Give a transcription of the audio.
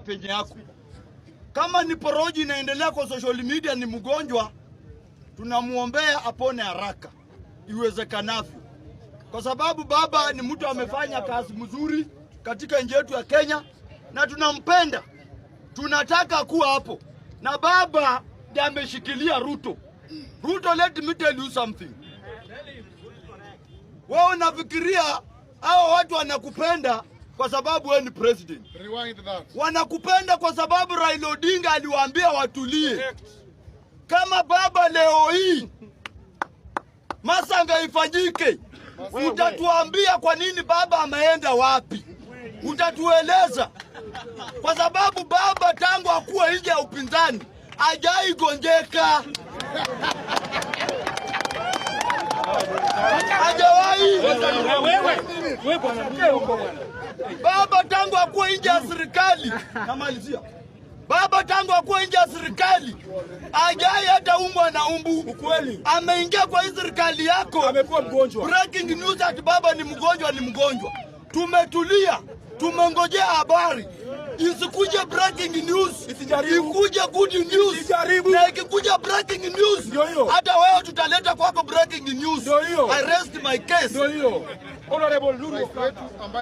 penye yako. Kama ni poroji inaendelea kwa social media, ni mgonjwa, tunamuombea apone haraka iwezekanavyo, kwa sababu baba ni mtu amefanya kazi mzuri katika nchi yetu ya Kenya na tunampenda, tunataka kuwa hapo. Na baba ndiye ameshikilia Ruto. Ruto, let me tell you something. Wao unafikiria hao watu wanakupenda kwa sababu wewe ni president. Rewind that. Wanakupenda kwa sababu Raila Odinga aliwaambia watulie. Kama baba leo hii Masanga ifanyike, utatuambia kwa nini baba ameenda wapi? Utatueleza. Kwa sababu baba tangu akuwa nje ya upinzani hajai gonjeka. Hajawahi. Baba tangu akuwa nje ya serikali, namalizia. Baba tangu akuwa nje ya serikali hajai hata umwa na umbu. Ukweli. Ameingia kwa hii serikali yako amekuwa mgonjwa. Breaking news ati baba ni mgonjwa, ni mgonjwa. Tumetulia, tumengojea habari. Isikuje breaking news, ikuje good news. Na ikikuja breaking news, hata wewe tutaleta kwako breaking news. I rest my case. Honorable Lulu.